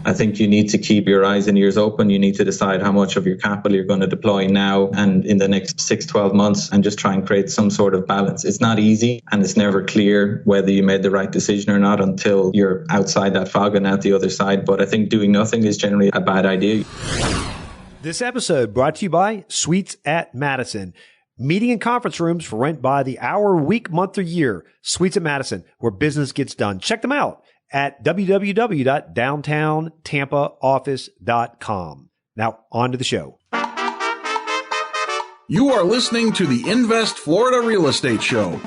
I think you need to keep your eyes and ears open. You need to decide how much of your capital you're going to deploy now and in the next 6-12 months, and just try and create some sort of balance. It's not easy, and it's never clear whether you made the right decision or not until you're outside that fog and out the other side. But I think doing nothing is generally a bad idea. This episode brought to you by Suites at Madison. Meeting and conference rooms for rent by the hour, week, month, or year. Suites at Madison, where business gets done. Check them out at www.downtowntampaoffice.com. Now, on to the show. You are listening to the Invest Florida Real Estate Show,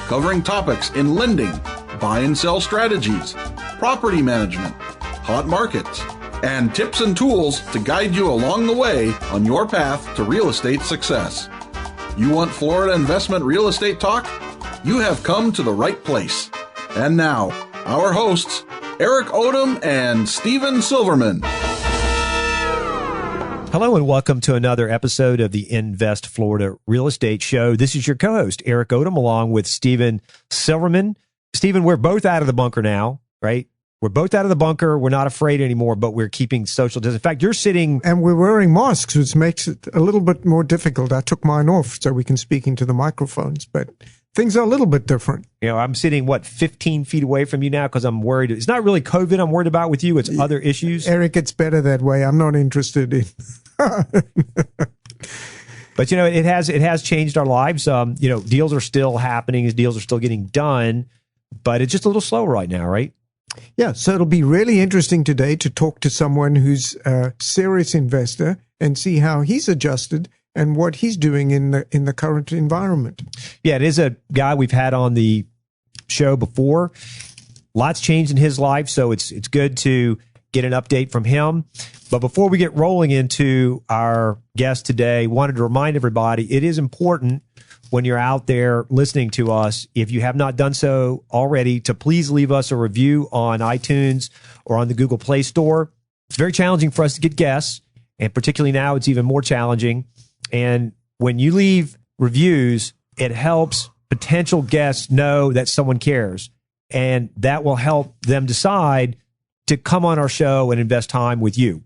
covering topics in lending, buy and sell strategies, property management, hot markets, and tips and tools to guide you along the way on your path to real estate success. You want Florida investment real estate talk? You have come to the right place. And now, our hosts, Eric Odom and Stephen Silverman. Hello and welcome to another episode of the Invest Florida Real Estate Show. This is your co-host, Eric Odom, along with Stephen Silverman. Stephen, we're both out of the bunker now, right? We're both out of the bunker. We're not afraid anymore, but we're keeping social distance. In fact, you're sitting... And we're wearing masks, which makes it a little bit more difficult. I took mine off so we can speak into the microphones, but things are a little bit different. You know, I'm sitting, 15 feet away from you now because I'm worried. It's not really COVID I'm worried about with you. It's other issues. Eric, it's better that way. I'm not interested in... But, you know, it has changed our lives. Deals are still happening. Deals are still getting done, but it's just a little slow right now, right? Yeah, so it'll be really interesting today to talk to someone who's a serious investor and see how he's adjusted and what he's doing in the current environment. Yeah, it is a guy we've had on the show before. Lots changed in his life, so it's good to get an update from him. But before we get rolling into our guest today, wanted to remind everybody it is important when you're out there listening to us, if you have not done so already, to please leave us a review on iTunes or on the Google Play Store. It's very challenging for us to get guests, and particularly now it's even more challenging. And when you leave reviews, it helps potential guests know that someone cares, and that will help them decide to come on our show and invest time with you.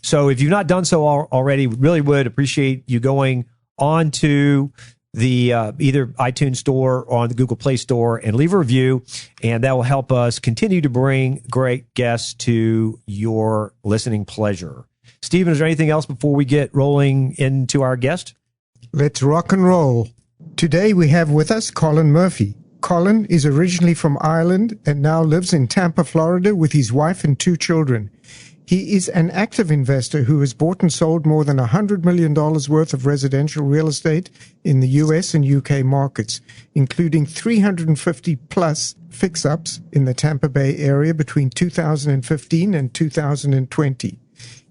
So if you've not done so already, we really would appreciate you going on to the either iTunes Store or on the Google Play Store and leave a review, and that will help us continue to bring great guests to your listening pleasure. Stephen, is there anything else before we get rolling into our guest? Let's rock and roll. Today we have with us Colin Murphy. Colin is originally from Ireland and now lives in Tampa, Florida with his wife and 2 children. He is an active investor who has bought and sold more than $100 million worth of residential real estate in the US and UK markets, including 350 plus fix-ups in the Tampa Bay area between 2015 and 2020.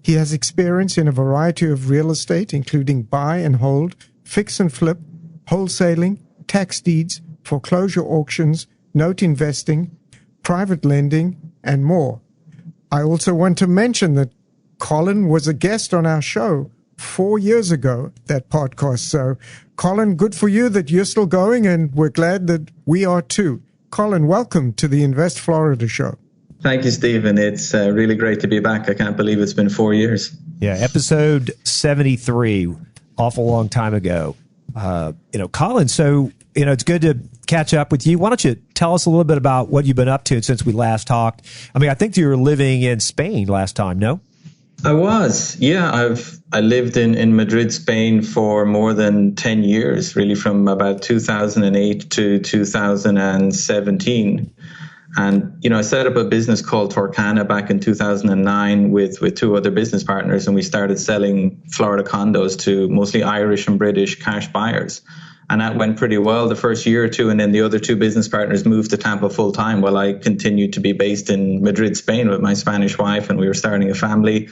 He has experience in a variety of real estate, including buy and hold, fix and flip, wholesaling, tax deeds, foreclosure auctions, note investing, private lending, and more. I also want to mention that Colin was a guest on our show 4 years ago, that podcast. So, Colin, good for you that you're still going, and we're glad that we are too. Colin, welcome to the Invest Florida show. Thank you, Stephen. It's really great to be back. I can't believe it's been 4 years. Yeah, episode 73, awful long time ago. Colin, so, it's good to catch up with you. Why don't you tell us a little bit about what you've been up to since we last talked? I mean, I think you were living in Spain last time, no? I was, yeah. I lived in Madrid, Spain for more than 10 years, really from about 2008 to 2017. And, I set up a business called Torcana back in 2009 with 2 other business partners, and we started selling Florida condos to mostly Irish and British cash buyers. And that went pretty well the first year or 2. And then the other 2 business partners moved to Tampa full time while I continued to be based in Madrid, Spain with my Spanish wife, and we were starting a family.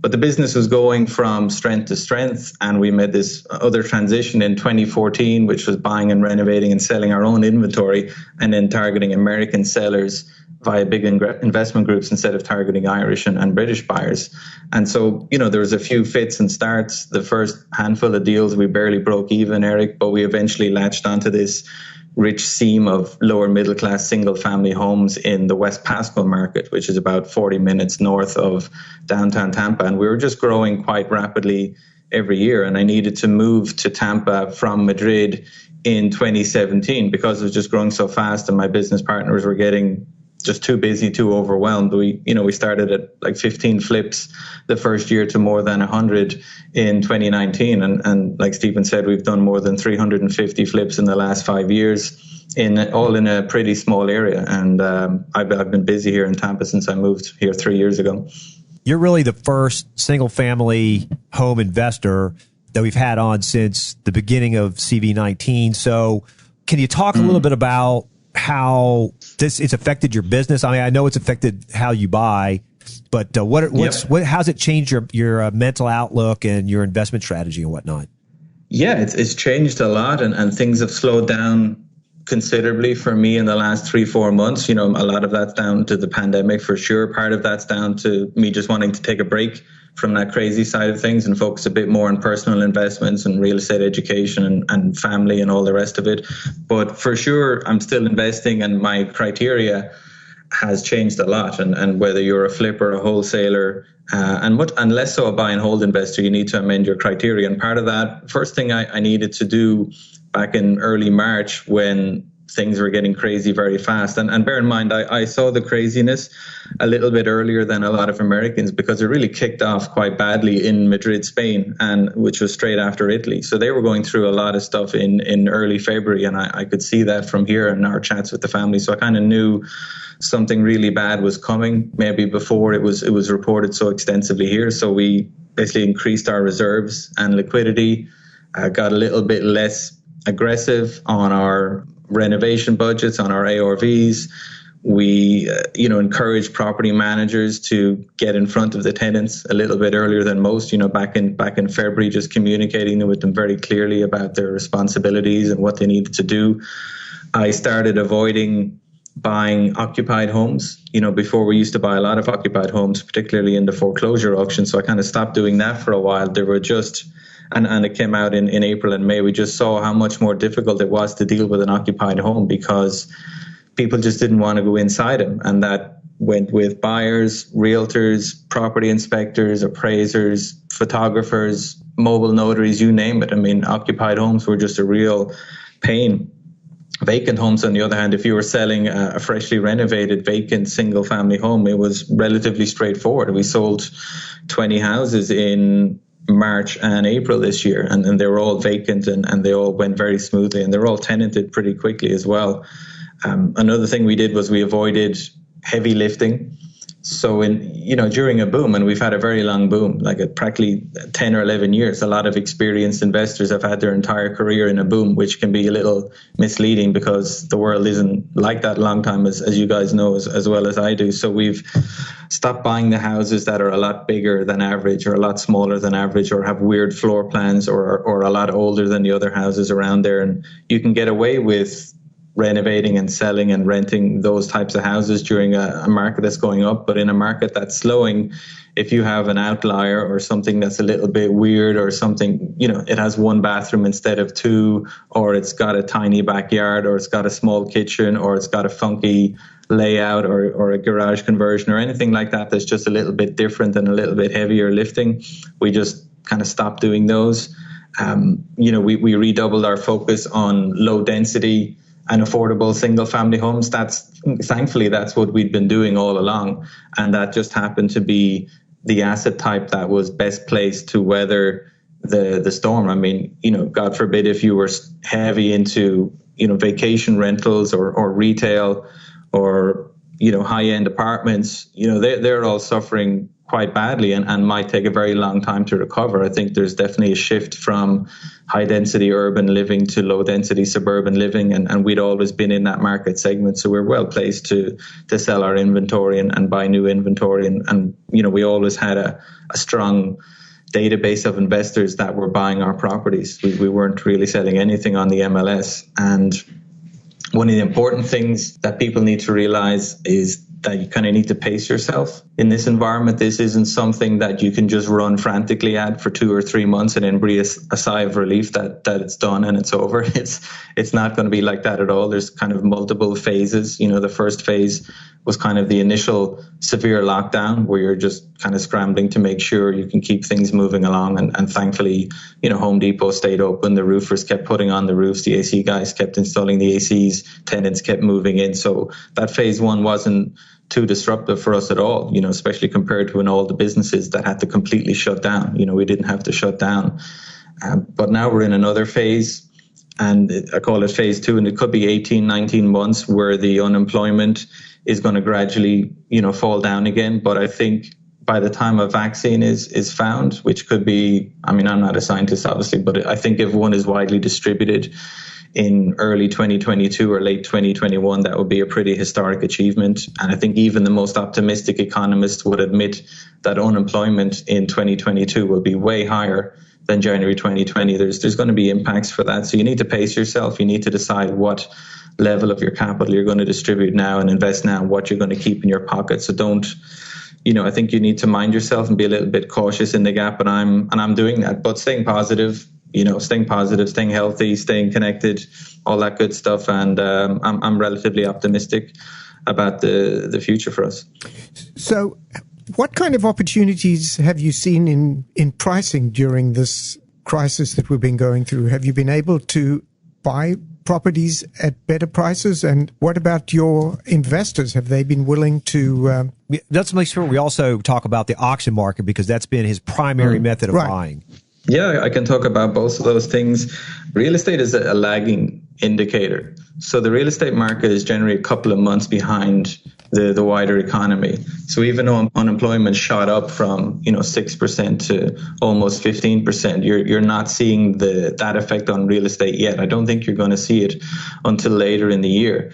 But the business was going from strength to strength. And we made this other transition in 2014, which was buying and renovating and selling our own inventory and then targeting American sellers via big investment groups instead of targeting Irish and British buyers. And so, there was a few fits and starts. The first handful of deals, we barely broke even, Eric, but we eventually latched onto this rich seam of lower middle class single family homes in the West Pasco market, which is about 40 minutes north of downtown Tampa. And we were just growing quite rapidly every year. And I needed to move to Tampa from Madrid in 2017 because it was just growing so fast and my business partners were getting just too busy, too overwhelmed. We started at like 15 flips the first year to more than 100 in 2019. And like Stephen said, we've done more than 350 flips in the last 5 years, all in a pretty small area. And I've been busy here in Tampa since I moved here 3 years ago. You're really the first single family home investor that we've had on since the beginning of CV19. So can you talk a little bit about how it's affected your business? I mean, I know it's affected how you buy, but how's it changed your mental outlook and your investment strategy and whatnot? Yeah, it's changed a lot, and things have slowed down considerably for me in the last 3-4 months. A lot of that's down to the pandemic for sure. Part of that's down to me just wanting to take a break from that crazy side of things and focus a bit more on personal investments and real estate education and family and all the rest of it. But for sure, I'm still investing, and my criteria has changed a lot. And whether you're a flipper, a wholesaler, and less so a buy and hold investor, you need to amend your criteria. And part of that, first thing I needed to do back in early March when things were getting crazy very fast. And bear in mind, I saw the craziness a little bit earlier than a lot of Americans because it really kicked off quite badly in Madrid, Spain, and which was straight after Italy. So they were going through a lot of stuff in early February, and I could see that from here in our chats with the family. So I kind of knew something really bad was coming, maybe before it was reported so extensively here. So we basically increased our reserves and liquidity, got a little bit less aggressive on our renovation budgets, on our ARVs. We, encourage property managers to get in front of the tenants a little bit earlier than most. Back in February, just communicating with them very clearly about their responsibilities and what they needed to do. I started avoiding buying occupied homes. Before we used to buy a lot of occupied homes, particularly in the foreclosure auction. So I kind of stopped doing that for a while. There were just And it came out in April and May. We just saw how much more difficult it was to deal with an occupied home because people just didn't want to go inside them. And that went with buyers, realtors, property inspectors, appraisers, photographers, mobile notaries, you name it. I mean, occupied homes were just a real pain. Vacant homes, on the other hand, if you were selling a freshly renovated vacant single family home, it was relatively straightforward. We sold 20 houses in March and April this year, and they were all vacant and they all went very smoothly, and they're all tenanted pretty quickly as well. Another thing we did was we avoided heavy lifting. So during a boom, and we've had a very long boom, like practically 10 or 11 years, a lot of experienced investors have had their entire career in a boom, which can be a little misleading because the world isn't like that long time, as you guys know as well as I do. So we've stopped buying the houses that are a lot bigger than average or a lot smaller than average or have weird floor plans or a lot older than the other houses around there. And you can get away with renovating and selling and renting those types of houses during a market that's going up. But in a market that's slowing, if you have an outlier or something that's a little bit weird or something, it has one bathroom instead of two, or it's got a tiny backyard, or it's got a small kitchen, or it's got a funky layout or a garage conversion or anything like that that's just a little bit different and a little bit heavier lifting, we just kind of stopped doing those. We redoubled our focus on low density and affordable single family homes. Thankfully that's what we'd been doing all along. And that just happened to be the asset type that was best placed to weather the storm. I mean, God forbid if you were heavy into, vacation rentals or retail or, high end apartments, they're all suffering quite badly and might take a very long time to recover. I think there's definitely a shift from high density urban living to low density suburban living, and we'd always been in that market segment, so we're well placed to sell our inventory and buy new inventory, and we always had a strong database of investors that were buying our properties. We weren't really selling anything on the MLS. And one of the important things that people need to realize is that you kind of need to pace yourself in this environment. This isn't something that you can just run frantically at for 2 or 3 months and then breathe a sigh of relief that it's done and it's over. It's not going to be like that at all. There's kind of multiple phases. The first phase was kind of the initial severe lockdown where you're just kind of scrambling to make sure you can keep things moving along. And thankfully, Home Depot stayed open. The roofers kept putting on the roofs. The AC guys kept installing the ACs. Tenants kept moving in. So that phase one wasn't too disruptive for us at all, especially compared to when all the businesses that had to completely shut down. We didn't have to shut down. But now we're in another phase, and I call it phase two, and it could be 18, 19 months where the unemployment is going to gradually, fall down again. But I think by the time a vaccine is found, which could be, I'm not a scientist, obviously, but I think if one is widely distributed in early 2022 or late 2021, that would be a pretty historic achievement. And I think even the most optimistic economists would admit that unemployment in 2022 will be way higher than January 2020. There's going to be impacts for that. So you need to pace yourself. You need to decide what level of your capital you're going to distribute now and invest now, and what you're going to keep in your pocket. So don't, I think you need to mind yourself and be a little bit cautious in the gap. And I'm doing that, but staying positive, staying healthy, staying connected, all that good stuff. And I'm relatively optimistic about the future for us. So what kind of opportunities have you seen in pricing during this crisis that we've been going through? Have you been able to buy properties at better prices? And what about your investors? Have they been willing to... Let's make sure we also talk about the auction market, because that's been his primary method of buying. Yeah, I can talk about both of those things. Real estate is a lagging indicator. So the real estate market is generally a couple of months behind the wider economy. So even though unemployment shot up from 6% to almost 15%, you're not seeing that effect on real estate yet. I don't think you're going to see it until later in the year.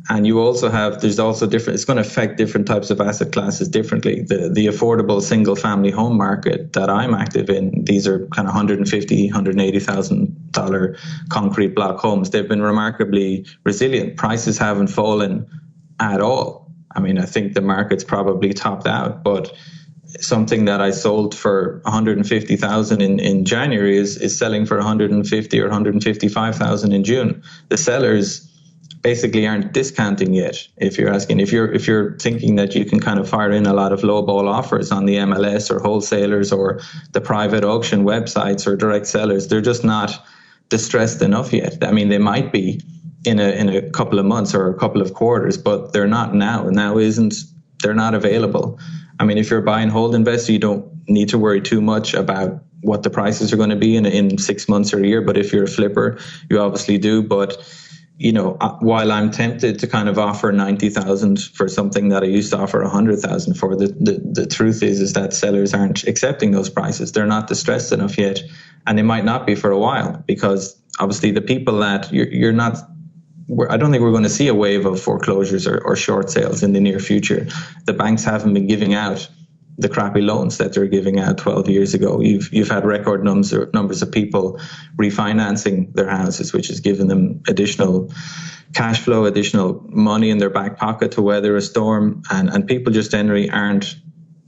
And there's also different, it's going to affect different types of asset classes differently. The affordable single family home market that I'm active in, these are kind of $150,000, $180,000 concrete block homes. They've been remarkably resilient. Prices haven't fallen at all. I think the market's probably topped out, but something that I sold for $150,000 in January is selling for $150,000 or $155,000 in June. The sellers basically aren't discounting yet. If you're asking, if you're thinking that you can kind of fire in a lot of lowball offers on the MLS or wholesalers or the private auction websites or direct sellers, they're just not distressed enough yet. They might be in a couple of months or a couple of quarters, but they're not now. They're not available. If you're a buy and hold investor, you don't need to worry too much about what the prices are going to be in 6 months or a year. But if you're a flipper, you obviously do. But while I'm tempted to kind of offer 90,000 for something that I used to offer 100,000 for, the truth is that sellers aren't accepting those prices. They're not distressed enough yet, and they might not be for a while, because obviously the people that you're not. I don't think we're going to see a wave of foreclosures or short sales in the near future. The banks haven't been giving out the crappy loans that they're giving out 12 years ago. You've had record numbers of people refinancing their houses, which has given them additional cash flow, additional money in their back pocket to weather a storm. And people just generally aren't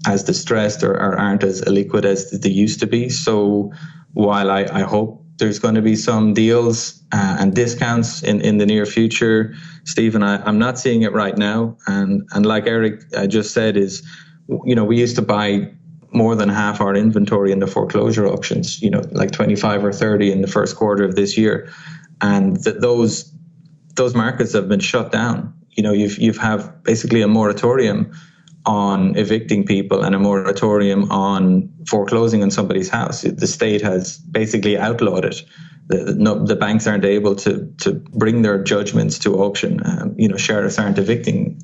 as distressed or aren't as illiquid as they used to be. So while I hope there's going to be some deals and discounts in the near future, Stephen, I'm not seeing it right now. And like Eric just said, we used to buy more than half our inventory in the foreclosure auctions, like 25 or 30 in the first quarter of this year. And those markets have been shut down. You've have basically a moratorium on evicting people and a moratorium on foreclosing on somebody's house. The state has basically outlawed it. The banks aren't able to bring their judgments to auction. Sheriffs aren't evicting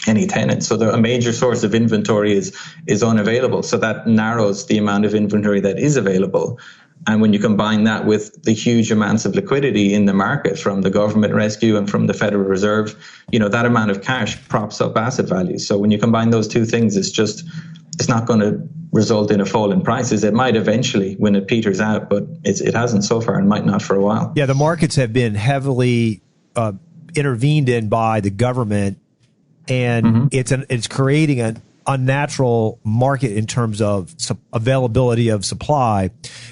any tenants. So a major source of inventory is unavailable. So that narrows the amount of inventory that is available. And when you combine that with the huge amounts of liquidity in the market from the government rescue and from the Federal Reserve, that amount of cash props up asset values. So when you combine those two things, it's not going to result in a fall in prices. It might eventually when it peters out, but it hasn't so far and might not for a while. Yeah, the markets have been heavily intervened in by the government and it's creating an unnatural market in terms of availability of supply.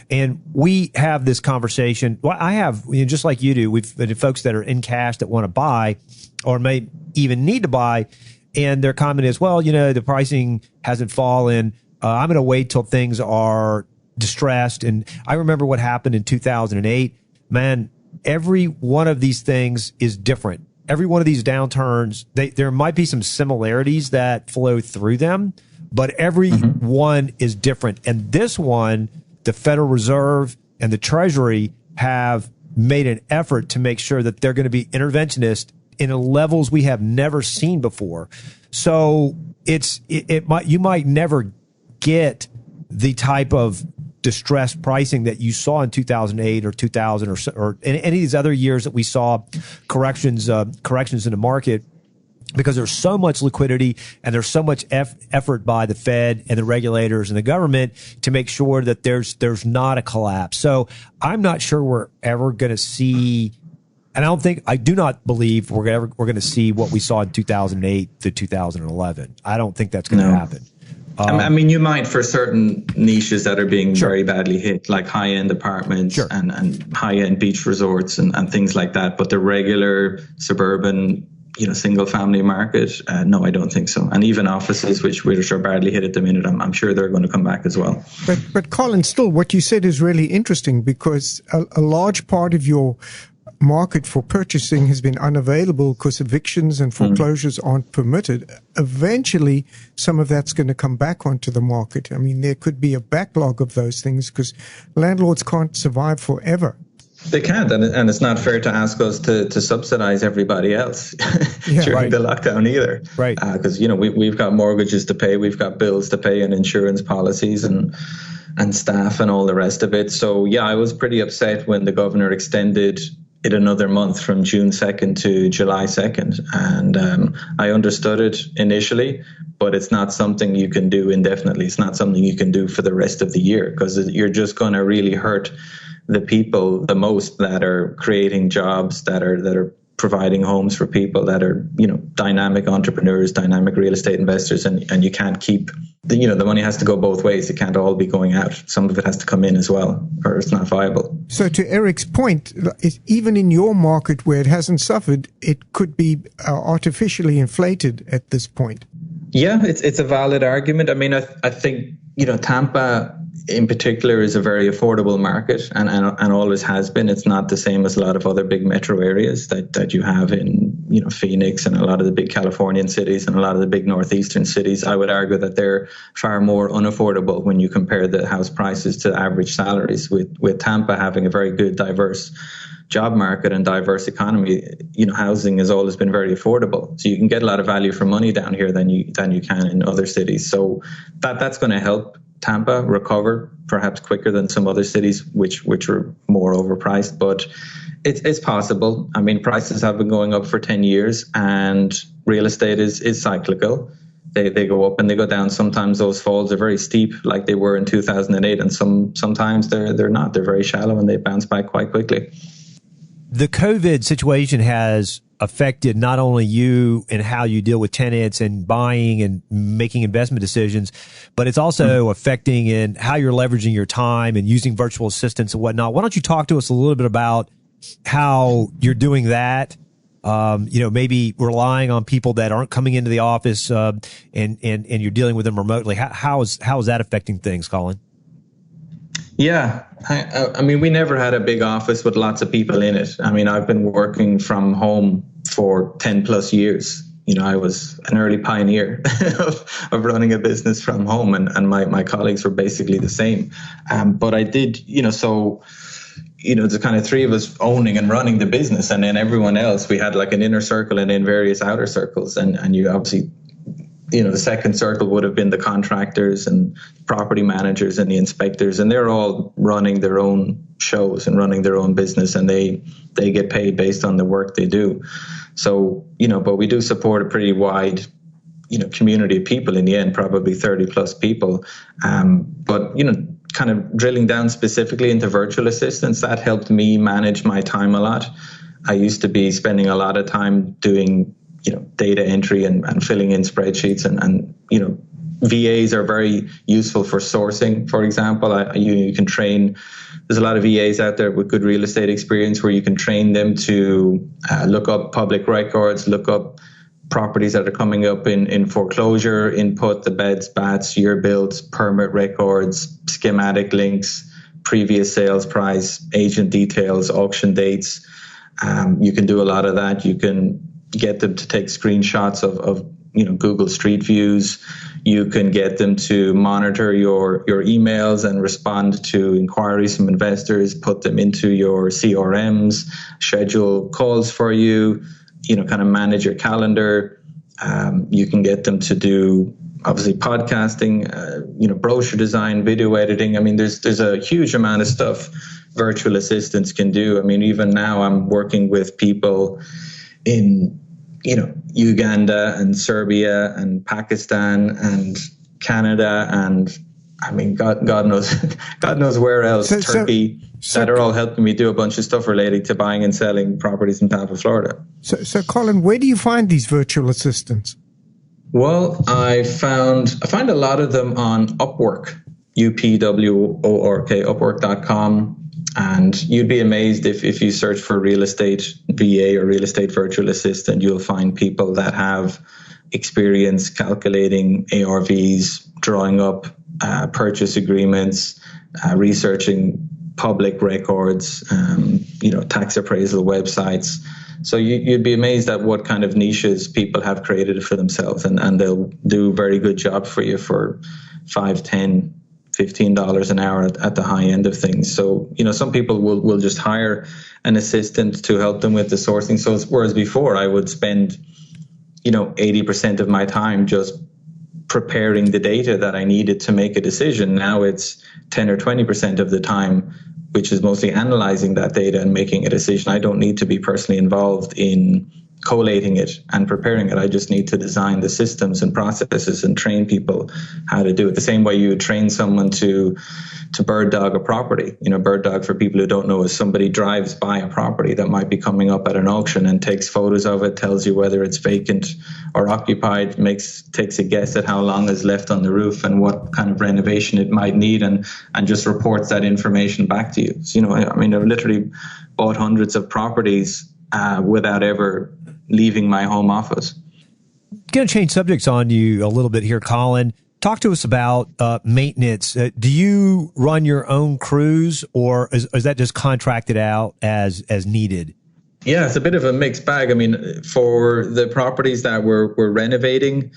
And we have this conversation. Well, I have, just like you do, we've been folks that are in cash that want to buy or may even need to buy. And their comment is, well, the pricing hasn't fallen. I'm going to wait till things are distressed. And I remember what happened in 2008. Man, every one of these things is different. Every one of these downturns, there might be some similarities that flow through them, but every one is different. And this one, the Federal Reserve and the Treasury have made an effort to make sure that they're going to be interventionist in levels we have never seen before. So you might never get the type of distressed pricing that you saw in 2008 or 2000 or any of these other years that we saw corrections in the market, because there's so much liquidity and there's so much effort by the Fed and the regulators and the government to make sure that there's not a collapse. So I'm not sure we're ever going to see, and I do not believe we're going to see what we saw in 2008 to 2011. I don't think that's going to happen. I mean, you might for certain niches that are being very badly hit, like high-end apartments and high-end beach resorts and things like that. But the regular suburban, single-family market, no, I don't think so. And even offices, which are badly hit at the minute, I'm sure they're going to come back as well. But Colin, still, what you said is really interesting, because a large part of your market for purchasing has been unavailable because evictions and foreclosures aren't permitted. Eventually, some of that's going to come back onto the market. I mean, there could be a backlog of those things because landlords can't survive forever. They can't, and it's not fair to ask us to subsidize everybody else during the lockdown either. Right. Because, we've got mortgages to pay, we've got bills to pay and insurance policies and staff and all the rest of it. So, I was pretty upset when the governor extended it another month from June 2nd to July 2nd. And I understood it initially, but it's not something you can do indefinitely. It's not something you can do for the rest of the year, because you're just going to really hurt the people the most that are creating jobs, that are providing homes for people, that are, dynamic entrepreneurs, dynamic real estate investors. And you can't keep, the money has to go both ways. It can't all be going out. Some of it has to come in as well, or it's not viable. So to Eric's point, even in your market where it hasn't suffered, it could be artificially inflated at this point. Yeah, it's a valid argument. I mean, I think, Tampa in particular is a very affordable market and always has been. It's not the same as a lot of other big metro areas that you have in, Phoenix and a lot of the big Californian cities and a lot of the big northeastern cities. I would argue that they're far more unaffordable when you compare the house prices to average salaries, with Tampa having a very good, diverse job market and diverse economy. Housing has always been very affordable. So you can get a lot of value for money down here than you can in other cities. So that's going to help Tampa recover perhaps quicker than some other cities which are more overpriced, but it's possible. I mean, prices have been going up for 10 years and real estate is cyclical. They go up and they go down. Sometimes those falls are very steep like they were in 2008, and sometimes they're not. They're very shallow and they bounce back quite quickly. The COVID situation has affected not only you and how you deal with tenants and buying and making investment decisions, but it's also affecting in how you're leveraging your time and using virtual assistants and whatnot. Why don't you talk to us a little bit about how you're doing that? Maybe relying on people that aren't coming into the office, and you're dealing with them remotely. How is that affecting things, Colin? Yeah, I mean, we never had a big office with lots of people in it. I mean, I've been working from home for 10 plus years. I was an early pioneer of running a business from home, and my colleagues were basically the same. But I did, the kind of three of us owning and running the business, and then everyone else, we had like an inner circle and then various outer circles. And you obviously, the second circle would have been the contractors and property managers and the inspectors, and they're all running their own shows and running their own business, and they get paid based on the work they do. So, but we do support a pretty wide, community of people in the end, probably 30 plus people. But, kind of drilling down specifically into virtual assistants, that helped me manage my time a lot. I used to be spending a lot of time doing data entry and filling in spreadsheets and VAs are very useful for sourcing. For example, you can train. There's a lot of VAs out there with good real estate experience where you can train them to look up public records, look up properties that are coming up in foreclosure, input the beds, bats, year builds, permit records, schematic links, previous sales price, agent details, auction dates. You can do a lot of that. You can get them to take screenshots of Google Street Views. You can get them to monitor your emails and respond to inquiries from investors, put them into your CRMs, schedule calls for you, kind of manage your calendar. You can get them to do obviously podcasting, brochure design, video editing. I mean, there's a huge amount of stuff virtual assistants can do. I mean, even now I'm working with people in Uganda and Serbia and Pakistan and Canada and I mean God knows where else, Turkey, that are all helping me do a bunch of stuff related to buying and selling properties in Tampa, Florida. So Colin, where do you find these virtual assistants? Well, I find a lot of them on Upwork, UPWORK, Upwork.com. And you'd be amazed if you search for real estate VA or real estate virtual assistant, you'll find people that have experience calculating ARVs, drawing up purchase agreements, researching public records, tax appraisal websites. So you'd be amazed at what kind of niches people have created for themselves, and they'll do a very good job for you for $5, $10, $15 an hour at the high end of things. So, some people will just hire an assistant to help them with the sourcing. So whereas before I would spend, 80% of my time just preparing the data that I needed to make a decision. Now it's 10 or 20% of the time, which is mostly analyzing that data and making a decision. I don't need to be personally involved in collating it and preparing it. I just need to design the systems and processes and train people how to do it. The same way you would train someone to bird dog a property. Bird dog, for people who don't know, is somebody drives by a property that might be coming up at an auction and takes photos of it, tells you whether it's vacant or occupied, takes a guess at how long is left on the roof and what kind of renovation it might need, and just reports that information back to you. So, I've literally bought hundreds of properties without ever leaving my home office. Going to change subjects on you a little bit here, Colin. Talk to us about maintenance. Do you run your own crews, or is that just contracted out as needed? Yeah, it's a bit of a mixed bag. For the properties that we're renovating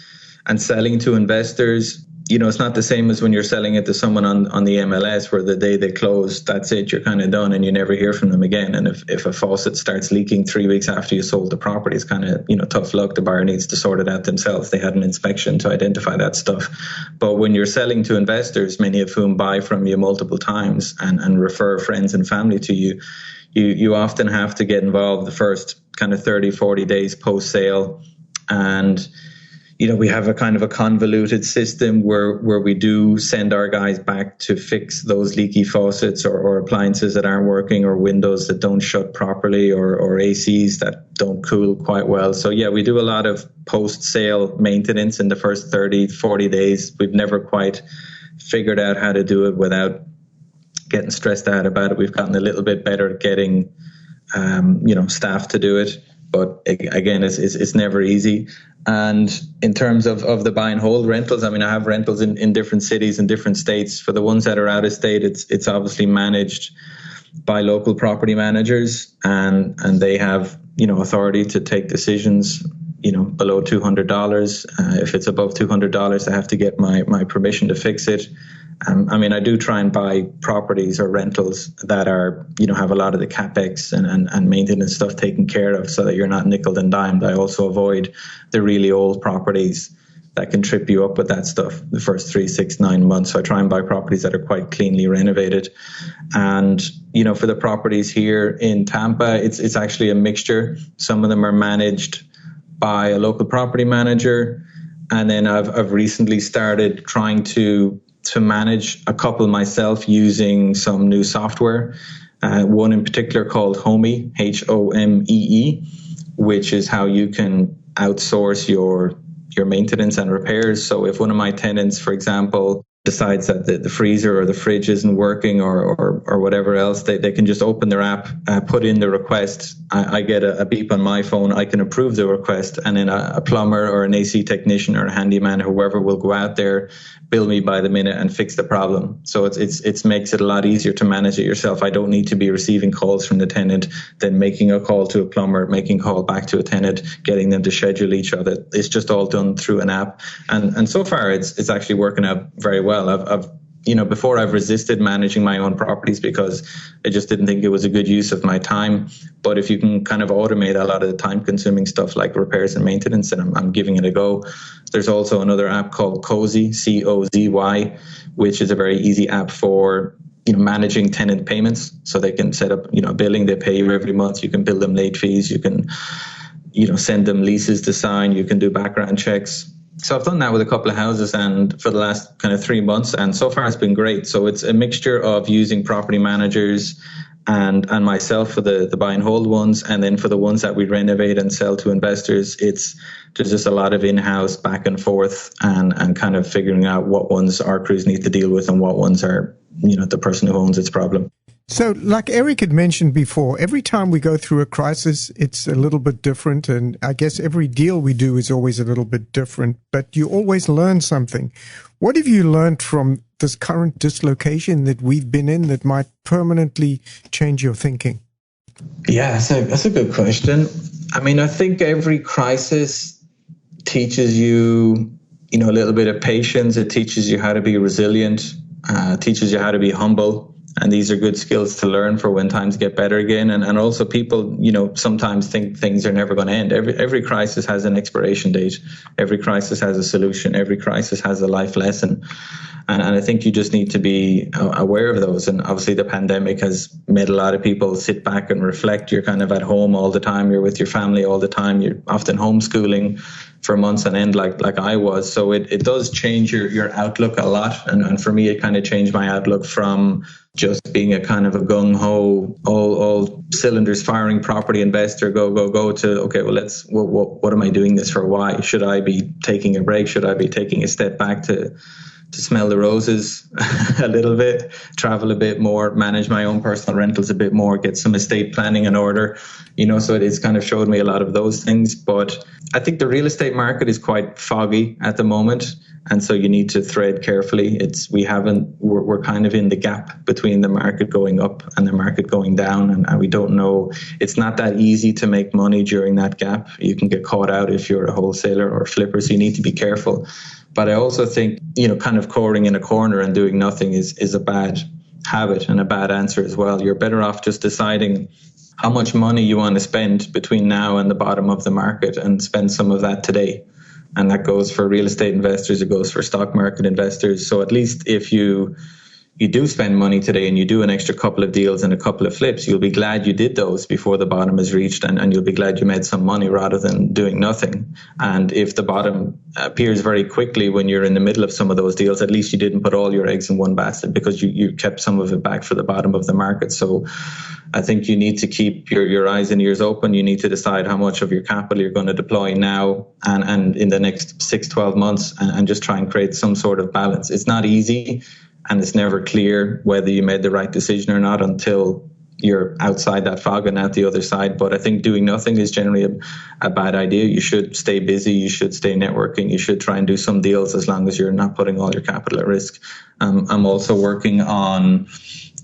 and selling to investors, it's not the same as when you're selling it to someone on the MLS, where the day they close, that's it, you're kind of done and you never hear from them again. And if a faucet starts leaking 3 weeks after you sold the property, it's kind of, tough luck. The buyer needs to sort it out themselves. They had an inspection to identify that stuff. But when you're selling to investors, many of whom buy from you multiple times and refer friends and family to you, you often have to get involved the first kind of 30, 40 days post-sale. And we have a kind of a convoluted system where we do send our guys back to fix those leaky faucets or appliances that aren't working, or windows that don't shut properly, or ACs that don't cool quite well. So yeah, we do a lot of post-sale maintenance in the first 30, 40 days. We've never quite figured out how to do it without getting stressed out about it. We've gotten a little bit better at getting, staff to do it. But again, it's never easy. And in terms of the buy and hold rentals, I have rentals in different cities and different states. For the ones that are out of state, it's obviously managed by local property managers, and they have, authority to take decisions, below $200. If it's above $200, I have to get my permission to fix it. I do try and buy properties or rentals that are, have a lot of the capex and maintenance stuff taken care of, so that you're not nickeled and dimed. I also avoid the really old properties that can trip you up with that stuff the first 3, 6, 9 months. So I try and buy properties that are quite cleanly renovated. And, for the properties here in Tampa, it's actually a mixture. Some of them are managed by a local property manager. And then I've recently started trying to manage a couple myself using some new software. One in particular called Homee, HOMEE, which is how you can outsource your maintenance and repairs. So if one of my tenants, for example, decides that the freezer or the fridge isn't working or whatever else, they can just open their app, put in the request. I get a beep on my phone. I can approve the request, and then a plumber or an AC technician or a handyman, whoever, will go out there, bill me by the minute, and fix the problem. So it makes it a lot easier to manage it yourself. I don't need to be receiving calls from the tenant, then making a call to a plumber, making a call back to a tenant, getting them to schedule each other. It's just all done through an app, and so far it's actually working out very well. I've before I've resisted managing my own properties because I just didn't think it was a good use of my time. But if you can kind of automate a lot of the time consuming stuff like repairs and maintenance, then I'm giving it a go. There's also another app called Cozy, COZY, which is a very easy app for managing tenant payments. So they can set up, billing. They pay you every month. You can bill them late fees. You can, send them leases to sign. You can do background checks. So I've done that with a couple of houses and for the last kind of 3 months, and so far it's been great. So it's a mixture of using property managers and myself for the buy and hold ones, and then for the ones that we renovate and sell to investors, there's just a lot of in-house back and forth and kind of figuring out what ones our crews need to deal with and what ones are, the person who owns its problem. So like Eric had mentioned before, every time we go through a crisis, it's a little bit different. And I guess every deal we do is always a little bit different, but you always learn something. What have you learned from this current dislocation that we've been in that might permanently change your thinking? Yeah, that's a good question. I mean, I think every crisis teaches you, a little bit of patience. It teaches you how to be resilient, teaches you how to be humble. And these are good skills to learn for when times get better again. And also people, sometimes think things are never going to end. Every crisis has an expiration date. Every crisis has a solution. Every crisis has a life lesson. And I think you just need to be aware of those. And obviously the pandemic has made a lot of people sit back and reflect. You're kind of at home all the time. You're with your family all the time. You're often homeschooling for months on end like I was. So it does change your outlook a lot. And for me, it kind of changed my outlook from just being a kind of a gung-ho, all cylinders firing property investor, go to, okay, well, what am I doing this for? Why? Should I be taking a break? Should I be taking a step back to smell the roses a little bit, travel a bit more, manage my own personal rentals a bit more, get some estate planning in order, so it's kind of showed me a lot of those things. But I think the real estate market is quite foggy at the moment. And so you need to thread carefully. We're kind of in the gap between the market going up and the market going down. And we don't know, it's not that easy to make money during that gap. You can get caught out if you're a wholesaler or a flipper. So you need to be careful. But I also think, kind of coring in a corner and doing nothing is a bad habit and a bad answer as well. You're better off just deciding how much money you want to spend between now and the bottom of the market and spend some of that today. And that goes for real estate investors. It goes for stock market investors. So at least if you do spend money today and you do an extra couple of deals and a couple of flips, you'll be glad you did those before the bottom is reached, and you'll be glad you made some money rather than doing nothing. And if the bottom appears very quickly when you're in the middle of some of those deals, at least you didn't put all your eggs in one basket because you kept some of it back for the bottom of the market. So I think you need to keep your eyes and ears open. You need to decide how much of your capital you're going to deploy now and in the next 6-12 months and just try and create some sort of balance. It's not easy. And it's never clear whether you made the right decision or not until you're outside that fog and out the other side. But I think doing nothing is generally a bad idea. You should stay busy. You should stay networking. You should try and do some deals as long as you're not putting all your capital at risk. I'm also working on,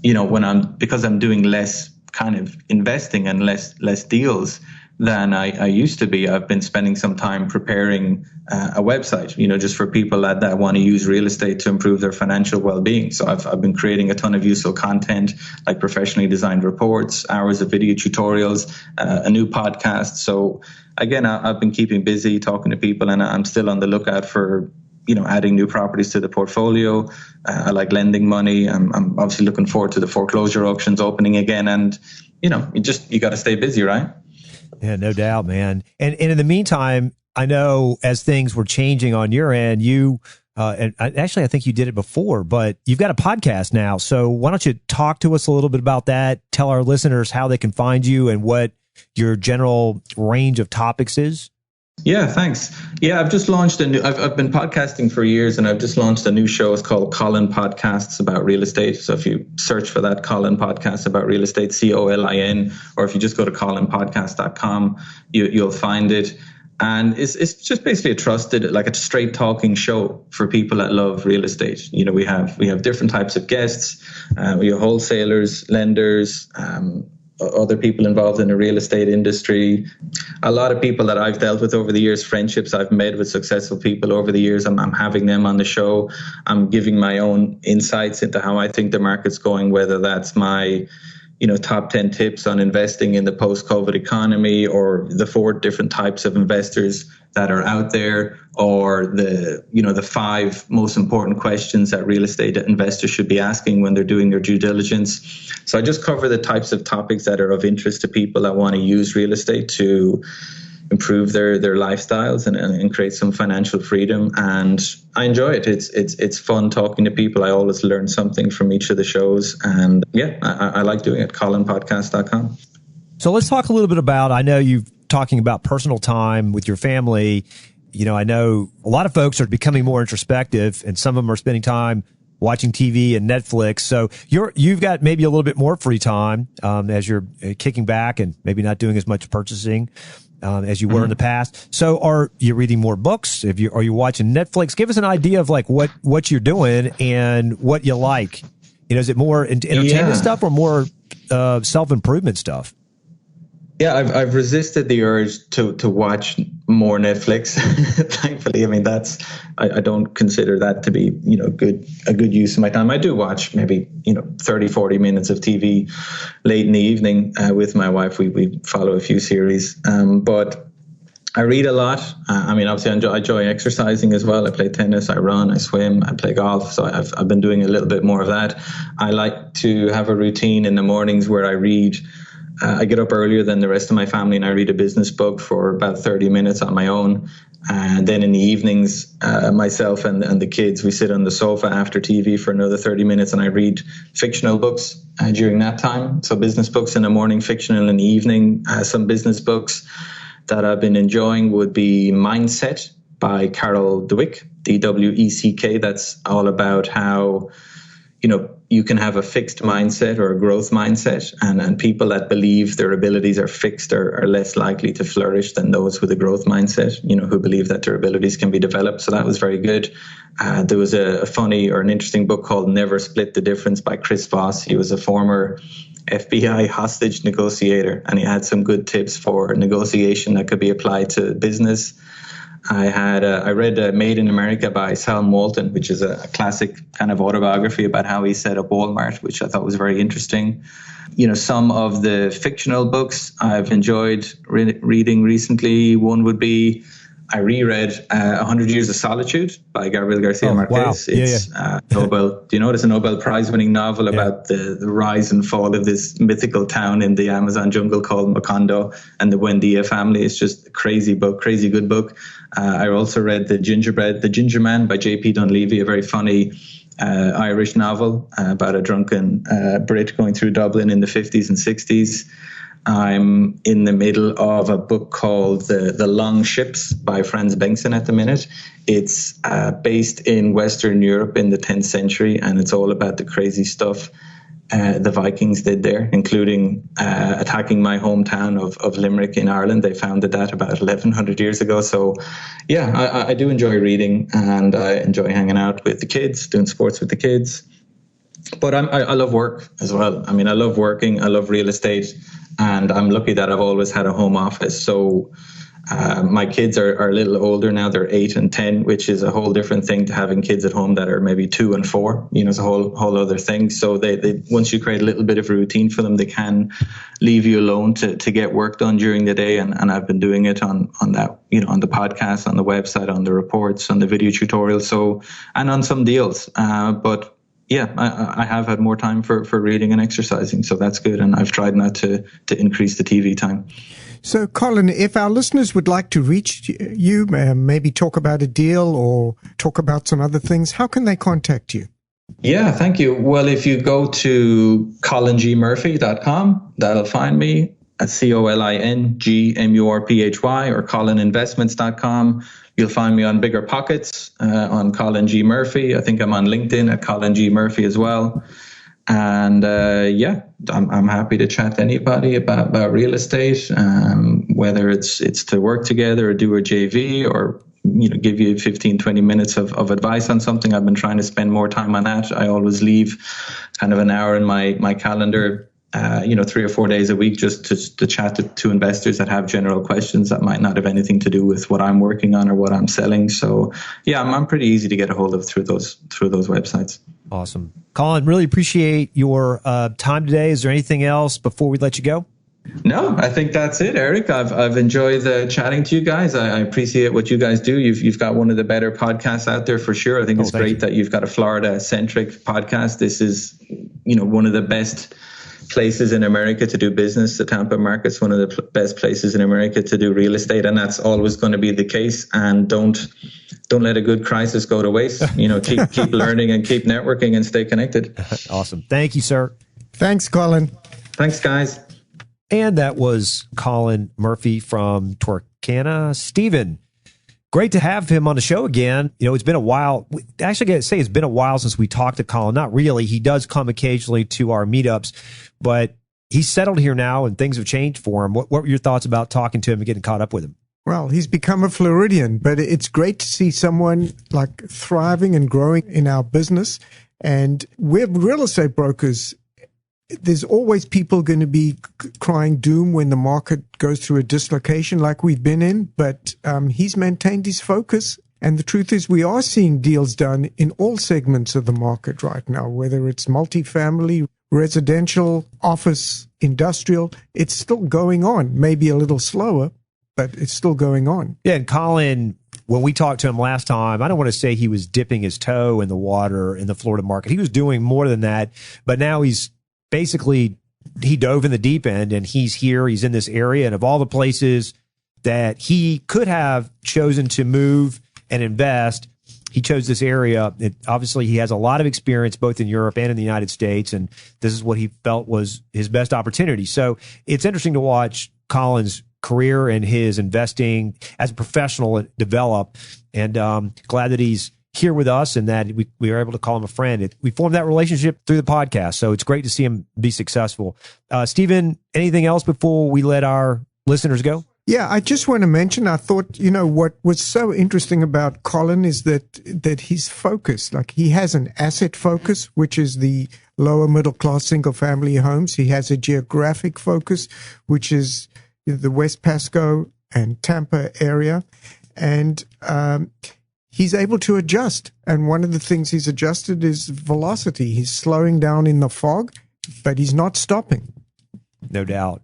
because I'm doing less kind of investing and less deals than I used to be. I've been spending some time preparing a website, just for people that want to use real estate to improve their financial well-being. So I've been creating a ton of useful content, like professionally designed reports, hours of video tutorials, a new podcast. So again, I've been keeping busy talking to people, and I'm still on the lookout for adding new properties to the portfolio. I like lending money. I'm obviously looking forward to the foreclosure auctions opening again, and you got to stay busy, right? Yeah, no doubt, man. And in the meantime, I know as things were changing on your end, and actually I think you did it before, but you've got a podcast now. So why don't you talk to us a little bit about that? Tell our listeners how they can find you and what your general range of topics is. Yeah, thanks. Yeah, I've just launched I've been podcasting for years, and I've just launched a new show. It's called Colin Podcasts about real estate. So if you search for that, Colin Podcasts about real estate, COLIN, or if you just go to colinpodcast.com, you'll find it. And it's just basically a trusted, like a straight talking show for people that love real estate. You know, we have different types of guests. We have wholesalers, lenders, other people involved in the real estate industry. A lot of people that I've dealt with over the years, friendships I've made with successful people over the years, I'm having them on the show. I'm giving my own insights into how I think the market's going, whether that's my top 10 tips on investing in the post-COVID economy, or the 4 different types of investors that are out there, or the 5 most important questions that real estate investors should be asking when they're doing their due diligence. So I just cover the types of topics that are of interest to people that want to use real estate to improve their lifestyles and create some financial freedom. And I enjoy it. It's fun talking to people. I always learn something from each of the shows. And yeah, I like doing it. colinpodcast.com. So let's talk a little bit about, I know you're talking about personal time with your family. You know, I know a lot of folks are becoming more introspective, and some of them are spending time watching TV and Netflix. So you've got maybe a little bit more free time as you're kicking back and maybe not doing as much purchasing as you were in the past. So are you reading more books? Are you watching Netflix? Give us an idea of like what you're doing and what you like. You know, is it more entertainment stuff or more self-improvement stuff? Yeah, I've resisted the urge to watch more Netflix. Thankfully, I mean I don't consider that to be a good use of my time. I do watch maybe 30-40 minutes of TV late in the evening with my wife. We follow a few series, but I read a lot. I mean, obviously, I enjoy exercising as well. I play tennis, I run, I swim, I play golf. So I've been doing a little bit more of that. I like to have a routine in the mornings where I read. I get up earlier than the rest of my family, and I read a business book for about 30 minutes on my own. And then in the evenings, myself and the kids, we sit on the sofa after TV for another 30 minutes, and I read fictional books during that time. So business books in the morning, fictional in the evening. Some business books that I've been enjoying would be Mindset by Carol Dweck, Dweck. That's all about how you can have a fixed mindset or a growth mindset, and people that believe their abilities are fixed are less likely to flourish than those with a growth mindset, who believe that their abilities can be developed. So that was very good. There was a funny or an interesting book called Never Split the Difference by Chris Voss. He was a former FBI hostage negotiator, and he had some good tips for negotiation that could be applied to business. I read Made in America by Sam Walton, which is a classic kind of autobiography about how he set up Walmart, which I thought was very interesting. Some of the fictional books I've enjoyed reading recently. One would be, I reread 100 Years of Solitude by Gabriel Garcia Marquez. Wow. It's Nobel. Do you know it's a Nobel Prize winning novel about the rise and fall of this mythical town in the Amazon jungle called Macondo and the Buendia family. It's just a crazy book, crazy good book. I also read The Ginger Man by J.P. Dunleavy, a very funny Irish novel about a drunken Brit going through Dublin in the 50s and 60s. I'm in the middle of a book called The Long Ships by Franz Bengtson at the minute. It's based in Western Europe in the 10th century, and it's all about the crazy stuff the Vikings did there, including attacking my hometown of Limerick in Ireland. They founded that about 1,100 years ago. So, yeah, I do enjoy reading, and I enjoy hanging out with the kids, doing sports with the kids. But I love work as well. I mean, I love working. I love real estate. And I'm lucky that I've always had a home office. So my kids are a little older now. They're 8 and 10, which is a whole different thing to having kids at home that are maybe 2 and 4. It's a whole other thing. So they once you create a little bit of a routine for them, they can leave you alone to get work done during the day. And I've been doing it on that, on the podcast, on the website, on the reports, on the video tutorials. So, and on some deals. But yeah, I have had more time for reading and exercising, so that's good. And I've tried not to increase the TV time. So, Colin, if our listeners would like to reach you, maybe talk about a deal or talk about some other things, how can they contact you? Yeah, thank you. Well, if you go to colingmurphy.com, that'll find me. ColinGmurphy, or ColinInvestments.com. You'll find me on Bigger Pockets, on Colin G. Murphy. I think I'm on LinkedIn at Colin G. Murphy as well. And I'm happy to chat to anybody about real estate, whether it's to work together or do a JV, or give you 15, 20 minutes of advice on something. I've been trying to spend more time on that. I always leave kind of an hour in my calendar, 3 or 4 days a week, just to chat to investors that have general questions that might not have anything to do with what I'm working on or what I'm selling. So yeah, I'm pretty easy to get a hold of through those websites. Awesome. Colin, really appreciate your time today. Is there anything else before we let you go? No, I think that's it, Eric. I've enjoyed chatting to you guys. I appreciate what you guys do. You've got one of the better podcasts out there for sure. I think it's great that you've got a Florida-centric podcast. This is, one of the best places in America to do business. The Tampa market's one of the best places in America to do real estate, and that's always going to be the case. And don't let a good crisis go to waste. Keep learning and keep networking and stay connected. Awesome. Thank you, sir. Thanks, Colin. Thanks, guys. And that was Colin Murphy from Torcana. Stephen, great to have him on the show again. It's been a while. Actually, I got to say, it's been a while since we talked to Colin. Not really. He does come occasionally to our meetups, but he's settled here now and things have changed for him. What were your thoughts about talking to him and getting caught up with him? Well, he's become a Floridian, but it's great to see someone like thriving and growing in our business. And we're real estate brokers. There's always people going to be crying doom when the market goes through a dislocation like we've been in, but he's maintained his focus. And the truth is we are seeing deals done in all segments of the market right now, whether it's multifamily, residential, office, industrial. It's still going on, maybe a little slower, but it's still going on. Yeah, and Colin, when we talked to him last time, I don't want to say he was dipping his toe in the water in the Florida market. He was doing more than that, but now he dove in the deep end and he's here, he's in this area. And of all the places that he could have chosen to move and invest, he chose this area. Obviously, he has a lot of experience both in Europe and in the United States, and this is what he felt was his best opportunity. So it's interesting to watch Colin's career and his investing as a professional develop, and glad that he's here with us and that we were able to call him a friend. We formed that relationship through the podcast, so it's great to see him be successful. Stephen, anything else before we let our listeners go? Yeah, I just want to mention, I thought, what was so interesting about Colin is that he's focused. Like, he has an asset focus, which is the lower middle class single family homes. He has a geographic focus, which is the West Pasco and Tampa area. And he's able to adjust. And one of the things he's adjusted is velocity. He's slowing down in the fog, but he's not stopping. No doubt.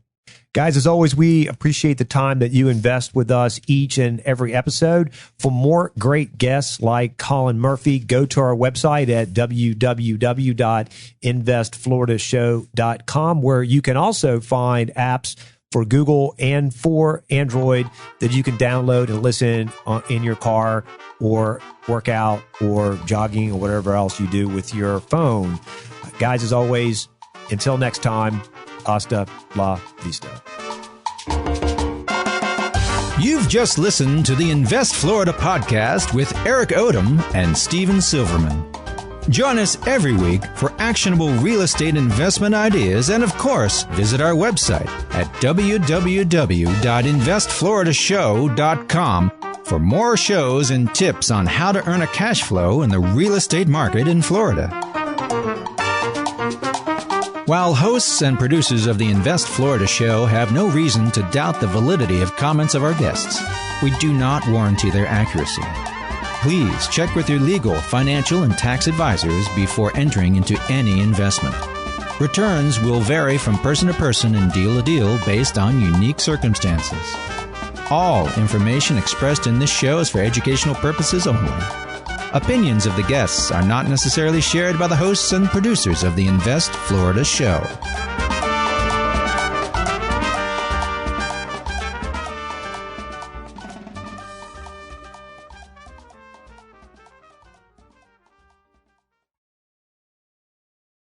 Guys, as always, we appreciate the time that you invest with us each and every episode. For more great guests like Colin Murphy, go to our website at www.investfloridashow.com, where you can also find apps for Google and for Android that you can download and listen in your car or work out or jogging or whatever else you do with your phone. Guys, as always, until next time, hasta la vista. You've just listened to the Invest Florida podcast with Eric Odom and Stephen Silverman. Join us every week for actionable real estate investment ideas, and of course, visit our website at www.investfloridashow.com for more shows and tips on how to earn a cash flow in the real estate market in Florida. While hosts and producers of the Invest Florida show have no reason to doubt the validity of comments of our guests, we do not warranty their accuracy. Please check with your legal, financial, and tax advisors before entering into any investment. Returns will vary from person to person and deal to deal based on unique circumstances. All information expressed in this show is for educational purposes only. Opinions of the guests are not necessarily shared by the hosts and producers of the Invest Florida show.